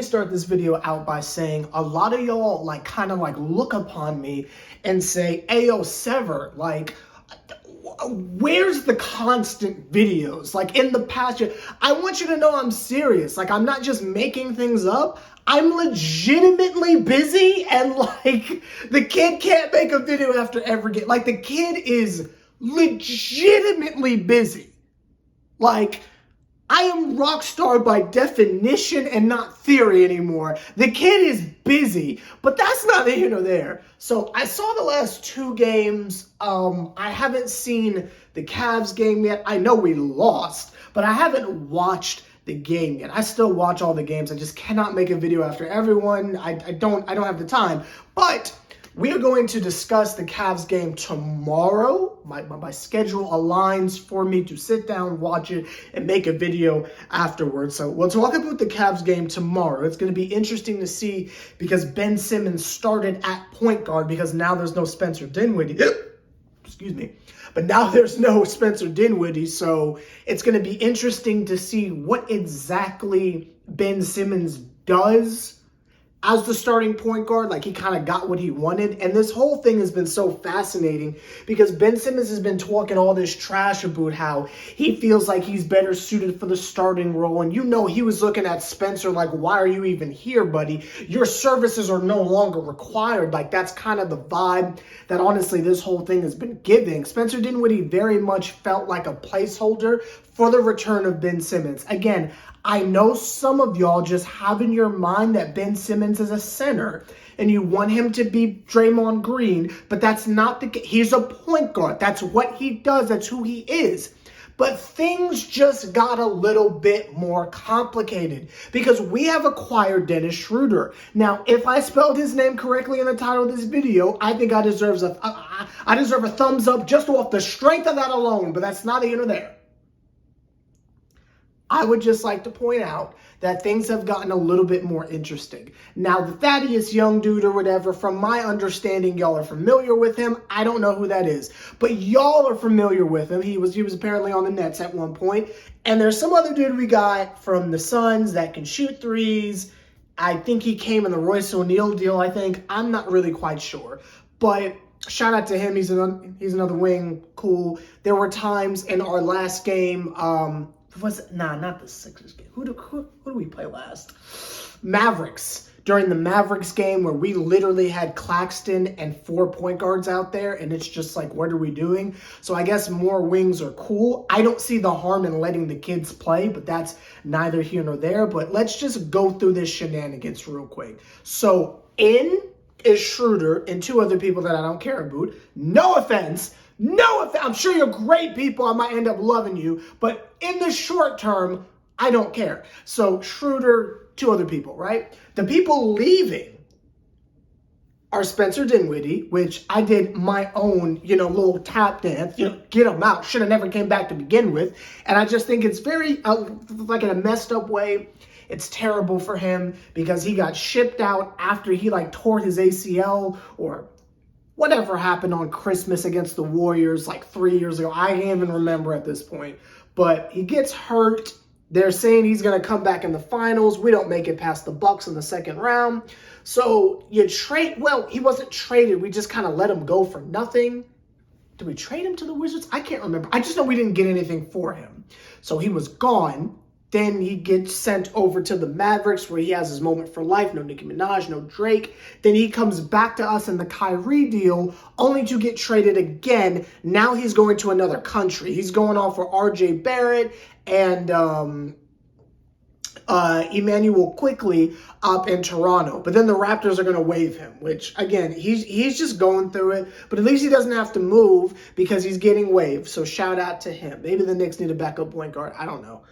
me start this video out by saying a lot of y'all kind of look upon me and say, Ayo, Sever, where's the constant videos? In the past year, I want you to know I'm serious. I'm not just making things up. I'm legitimately busy, and the kid can't make a video after every game. The kid is legitimately busy. I am rock star by definition and not theory anymore. The kid is busy, but that's not here nor there. So I saw the last two games. I haven't seen the Cavs game yet. I know we lost, but I haven't watched the game yet. I still watch all the games. I just cannot make a video after everyone. I don't have the time, but we are going to discuss the Cavs game tomorrow. My schedule aligns for me to sit down, watch it, and make a video afterwards. So we'll talk about the Cavs game tomorrow. It's going to be interesting to see because Ben Simmons started at point guard because now there's no Spencer Dinwiddie. Excuse me. But now there's no Spencer Dinwiddie, so it's going to be interesting to see what exactly Ben Simmons does as the starting point guard. He kind of got what he wanted. And this whole thing has been so fascinating because Ben Simmons has been talking all this trash about how he feels like he's better suited for the starting role. And he was looking at Spencer why are you even here, buddy? Your services are no longer required. That's kind of the vibe that honestly this whole thing has been giving. Spencer Dinwiddie very much felt like a placeholder for the return of Ben Simmons. Again, I know some of y'all just have in your mind that Ben Simmons is a center and you want him to be Draymond Green, but that's not the case. He's a point guard. That's what he does. That's who he is. But things just got a little bit more complicated because we have acquired Dennis Schröder. Now, if I spelled his name correctly in the title of this video, I think I deserve a thumbs up just off the strength of that alone, but that's not here nor there. I would just like to point out that things have gotten a little bit more interesting. Now, the Thaddeus Young dude or whatever, from my understanding, y'all are familiar with him. I don't know who that is, but y'all are familiar with him. He was apparently on the Nets at one point. And there's some other dude we got from the Suns that can shoot threes. I think he came in the Royce O'Neal deal, I think. I'm not really quite sure. But shout out to him. He's another wing. Cool. There were times in our last game, not the Sixers game. Who do we play last? Mavericks. During the Mavericks game where we literally had Claxton and 4 point guards out there, and it's just what are we doing? So I guess more wings are cool. I don't see the harm in letting the kids play, but that's neither here nor there. But let's just go through this shenanigans real quick. So in is Schröder and 2 other people that I don't care about. No offense. I'm sure you're great people. I might end up loving you. But in the short term, I don't care. So Schröder, 2 other people, right? The people leaving are Spencer Dinwiddie, which I did my own, little tap dance, get him out. Should have never came back to begin with. And I just think it's very, in a messed up way. It's terrible for him because he got shipped out after he tore his ACL or whatever happened on Christmas against the Warriors 3 years ago. I can't even remember at this point. But he gets hurt. They're saying he's going to come back in the finals. We don't make it past the Bucks in the second round. So you trade. Well, he wasn't traded. We just kind of let him go for nothing. Did we trade him to the Wizards? I can't remember. I just know we didn't get anything for him. So he was gone. Then he gets sent over to the Mavericks where he has his moment for life. No Nicki Minaj, no Drake. Then he comes back to us in the Kyrie deal only to get traded again. Now he's going to another country. He's going on for RJ Barrett and Emmanuel Quickly up in Toronto. But then the Raptors are going to waive him, which, again, he's just going through it. But at least he doesn't have to move because he's getting waived. So shout out to him. Maybe the Knicks need a backup point guard. I don't know.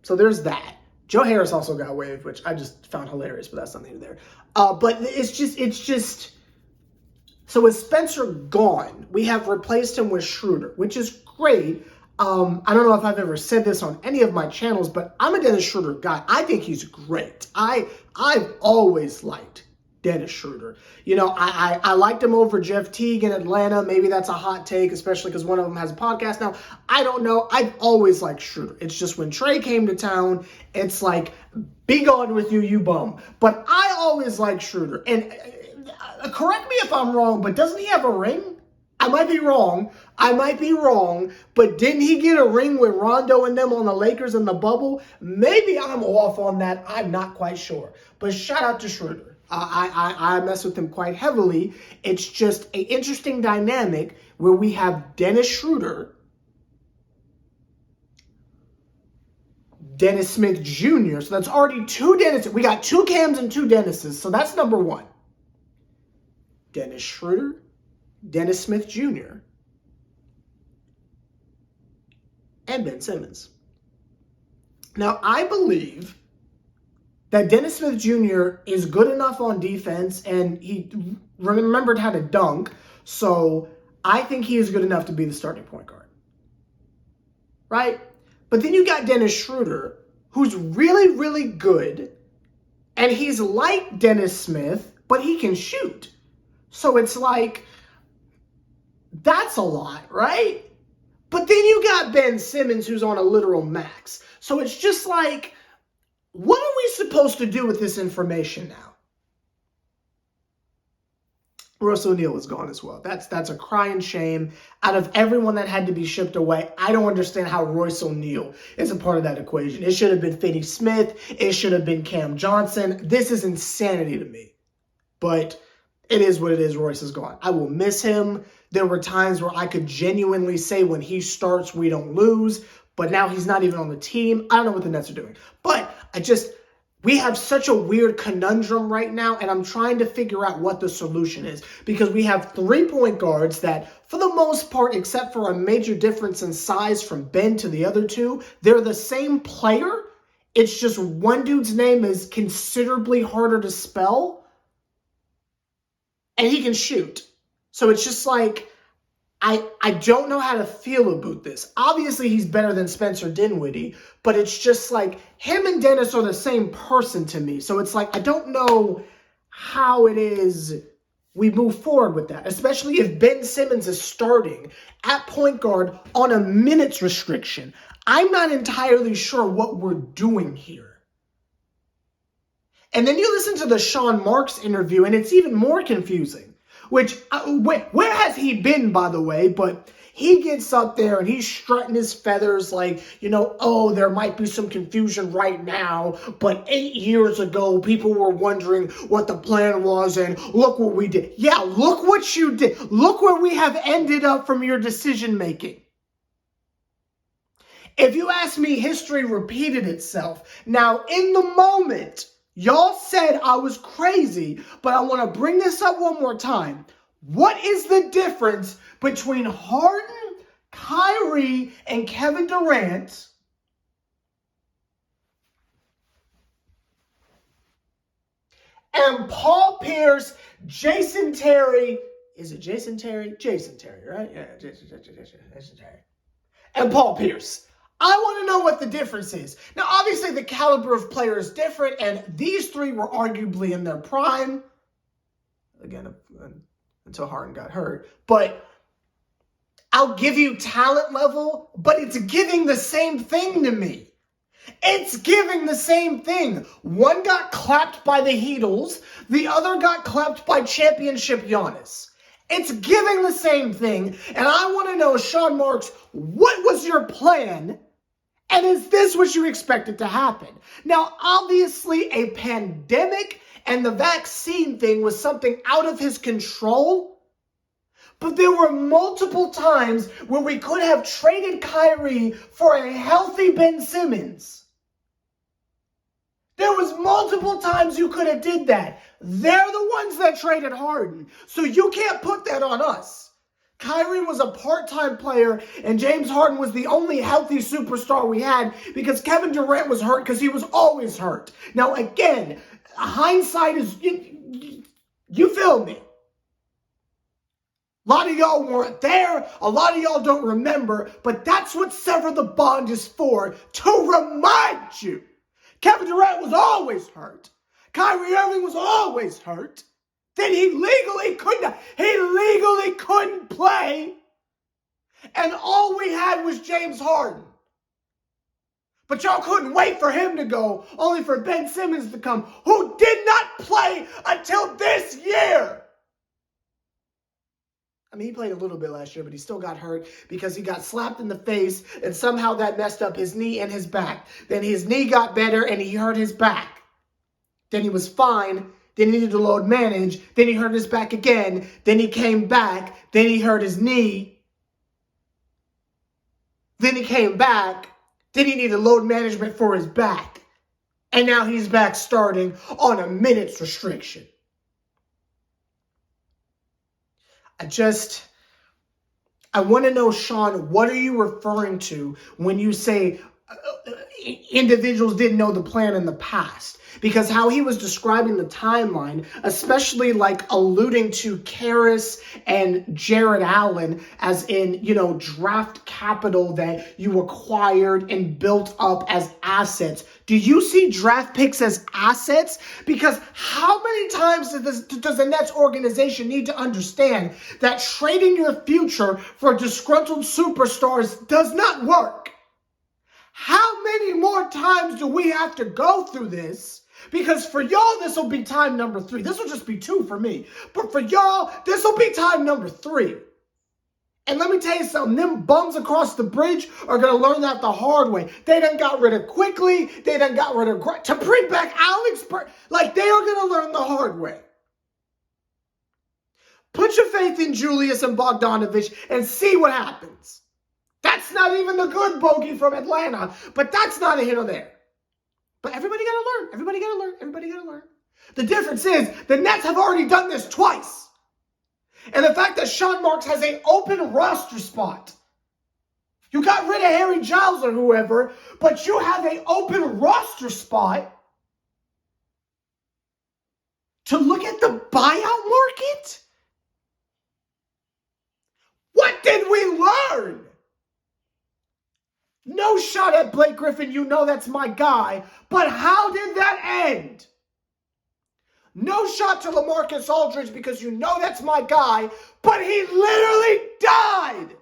So there's that. Joe Harris also got waived, which I just found hilarious, but that's not neither there. But it's just, so with Spencer gone, we have replaced him with Schröder, which is great. I don't know if I've ever said this on any of my channels, but I'm a Dennis Schröder guy. I think he's great. I've always liked Dennis Schröder. You know, I liked him over Jeff Teague in Atlanta. Maybe that's a hot take, especially because one of them has a podcast now. I don't know. I've always liked Schröder. It's just when Trey came to town, it's like, be gone with you, you bum. But I always liked Schröder. And correct me if I'm wrong, but doesn't he have a ring? I might be wrong, but didn't he get a ring with Rondo and them on the Lakers in the bubble? Maybe I'm off on that. I'm not quite sure. But shout out to Schröder. I mess with him quite heavily. It's just an interesting dynamic where we have Dennis Schröder, Dennis Smith Jr. So that's already two Dennis. We got two Cams and two Dennises. So that's number one. Dennis Schröder, Dennis Smith Jr., and Ben Simmons. Now, I believe that Dennis Smith Jr. is good enough on defense, and he remembered how to dunk, so I think he is good enough to be the starting point guard. Right? But then you got Dennis Schröder, who's really, really good, and he's like Dennis Smith, but he can shoot. So it's like, that's a lot, right? But then you got Ben Simmons, who's on a literal max. So it's just like, what are we supposed to do with this information now? Royce O'Neal is gone as well. That's a crying shame. Out of everyone that had to be shipped away, I don't understand how Royce O'Neal is a part of that equation. It should have been Finney Smith. It should have been Cam Johnson. This is insanity to me. But it is what it is. Royce is gone. I will miss him. There were times where I could genuinely say when he starts, we don't lose. But now he's not even on the team. I don't know what the Nets are doing. But we have such a weird conundrum right now, and I'm trying to figure out what the solution is. Because we have 3 point guards that, for the most part, except for a major difference in size from Ben to the other two, they're the same player. It's just one dude's name is considerably harder to spell. And he can shoot. So it's just like, I don't know how to feel about this. Obviously, he's better than Spencer Dinwiddie, but it's just like, him and Dennis are the same person to me. So it's like, I don't know how it is we move forward with that, especially if Ben Simmons is starting at point guard on a minutes restriction. I'm not entirely sure what we're doing here. And then you listen to the Sean Marks interview, and it's even more confusing. Which, where has he been, by the way? But he gets up there, and he's strutting his feathers like, you know, oh, there might be some confusion right now, but 8 years ago, people were wondering what the plan was, and look what we did. Yeah, look what you did. Look where we have ended up from your decision-making. If you ask me, history repeated itself. Now, in the moment, y'all said I was crazy, but I want to bring this up one more time. What is the difference between Harden, Kyrie, and Kevin Durant and Paul Pierce, Jason Terry? Is it Jason Terry? Jason Terry, right? Yeah, Jason Terry. And Paul Pierce. I want to know what the difference is. Now, obviously, the caliber of player is different, and these three were arguably in their prime. Again, until Harden got hurt. But I'll give you talent level, but it's giving the same thing to me. It's giving the same thing. One got clapped by the Heatles. The other got clapped by championship Giannis. It's giving the same thing. And I want to know, Sean Marks, what was your plan? And is this what you expected to happen? Now, obviously, a pandemic and the vaccine thing was something out of his control. But there were multiple times where we could have traded Kyrie for a healthy Ben Simmons. There was multiple times you could have did that. They're the ones that traded Harden. So you can't put that on us. Kyrie was a part-time player, and James Harden was the only healthy superstar we had because Kevin Durant was hurt because he was always hurt. Now, again, hindsight is, you feel me? A lot of y'all weren't there. A lot of y'all don't remember, but that's what Sever the Bond is for, to remind you. Kevin Durant was always hurt. Kyrie Irving was always hurt. Then he legally couldn't play. And all we had was James Harden. But y'all couldn't wait for him to go, only for Ben Simmons to come, who did not play until this year. I mean, he played a little bit last year, but he still got hurt because he got slapped in the face, and somehow that messed up his knee and his back. Then his knee got better, and he hurt his back. Then he was fine. Then he needed to load manage. Then he hurt his back again. Then he came back. Then he hurt his knee. Then he came back. Then he needed load management for his back. And now he's back starting on a minutes restriction. I want to know, Sean, what are you referring to when you say individuals didn't know the plan in the past? Because how he was describing the timeline, especially like alluding to Karras and Jared Allen as in, draft capital that you acquired and built up as assets. Do you see draft picks as assets? Because how many times does the Nets organization need to understand that trading your future for disgruntled superstars does not work? How many more times do we have to go through this? Because for y'all, this will be time number 3. This will just be 2 for me. But for y'all, this will be time number 3. And let me tell you something. Them bums across the bridge are going to learn that the hard way. They done got rid of Quickly. They done got rid of... To bring back Alex... Like, they are going to learn the hard way. Put your faith in Julius and Bogdanovich and see what happens. That's not even the good bogey from Atlanta. But that's not a hit on there. But everybody got to learn. Everybody got to learn. Everybody got to learn. The difference is the Nets have already done this twice. And the fact that Sean Marks has an open roster spot. You got rid of Harry Giles or whoever, but you have an open roster spot to look at the buyout market? What did we learn? No shot at Blake Griffin, that's my guy. But how did that end? No shot to LaMarcus Aldridge because that's my guy. But he literally died.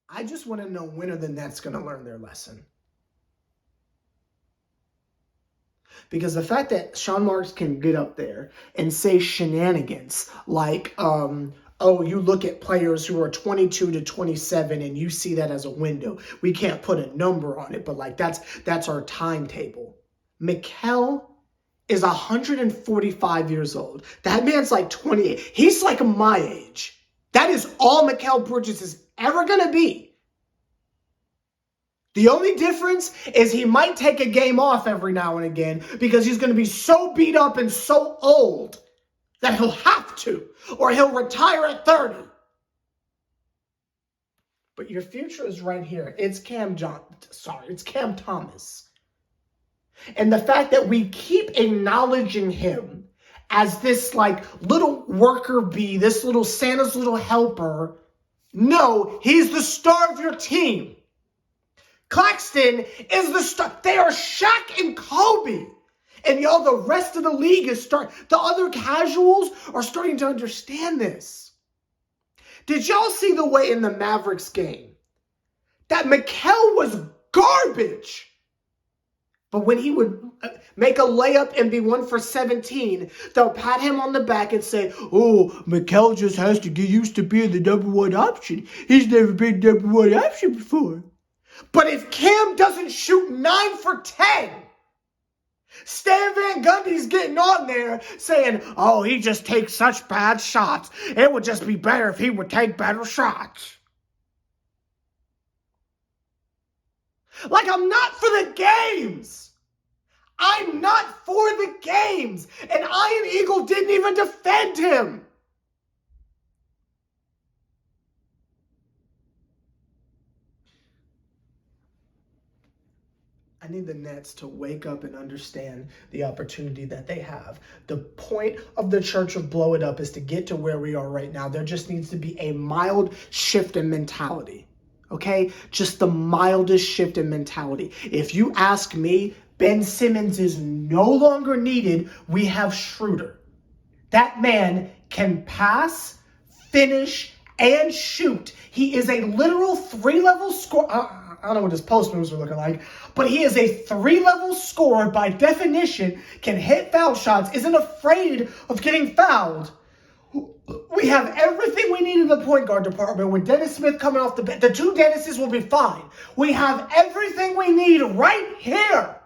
I just want to know when are the Nets going to learn their lesson. Because the fact that Sean Marks can get up there and say shenanigans like, you look at players who are 22 to 27 and you see that as a window. We can't put a number on it, but that's our timetable. Mikal is 145 years old. That man's like 28. He's like my age. That is all Mikal Bridges is ever going to be. The only difference is he might take a game off every now and again because he's going to be so beat up and so old that he'll have to, or he'll retire at 30. But your future is right here. It's Cam Thomas. And the fact that we keep acknowledging him as this little worker bee, this little Santa's little helper. No, he's the star of your team. Claxton is the star. They are Shaq and Kobe. And the rest of the league the other casuals are starting to understand this. Did y'all see the way in the Mavericks game that Mikal was garbage? But when he would make a layup and be 1 for 17, they'll pat him on the back and say, Mikal just has to get used to being the number 1 option. He's never been number 1 option before. But if Cam doesn't shoot 9 for 10, Stan Van Gundy's getting on there saying, he just takes such bad shots. It would just be better if he would take better shots. I'm not for the games. I'm not for the games. And Ian Eagle didn't even defend him. I need the Nets to wake up and understand the opportunity that they have. The point of the church of blow it up is to get to where we are right now. There just needs to be a mild shift in mentality. okay? Just the mildest shift in mentality. If you ask me, Ben Simmons is no longer needed. We have Schröder. That man can pass, finish, and shoot. He is a literal 3-level scorer. I don't know what his post moves are looking like, but he is a 3-level scorer by definition, can hit foul shots, isn't afraid of getting fouled. We have everything we need in the point guard department. With Dennis Smith coming off the bench, the two Dennises will be fine. We have everything we need right here.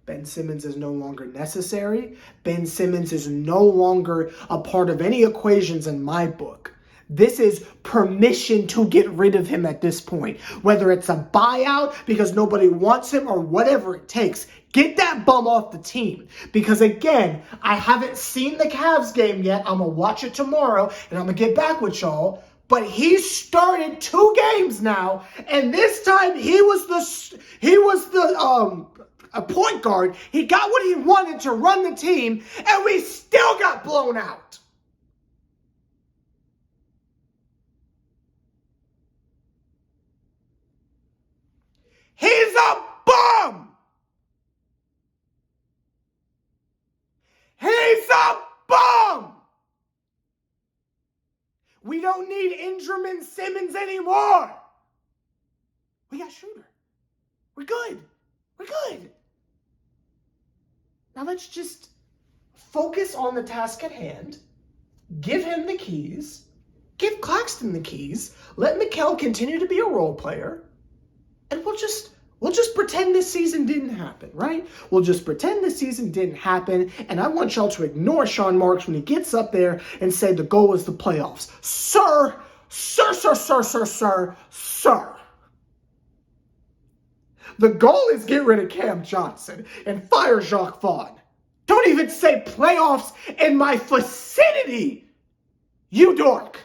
Ben Simmons is no longer necessary. Ben Simmons is no longer a part of any equations in my book. This is permission to get rid of him at this point. Whether it's a buyout because nobody wants him or whatever it takes. Get that bum off the team. Because again, I haven't seen the Cavs game yet. I'm going to watch it tomorrow and I'm going to get back with y'all. But he started 2 games now. And this time he was a point guard. He got what he wanted to run the team, and we still got blown out. He's a bum. He's a bum. We don't need Ingram and Simmons anymore. We got Schröder. We're good. We're good. Now let's just focus on the task at hand. Give him the keys. Give Claxton the keys. Let Mikal continue to be a role player. And we'll just pretend this season didn't happen, right? We'll just pretend this season didn't happen. And I want y'all to ignore Sean Marks when he gets up there and say the goal is the playoffs. Sir. The goal is get rid of Cam Johnson and fire Jacques Vaughn. Don't even say playoffs in my vicinity, you dork.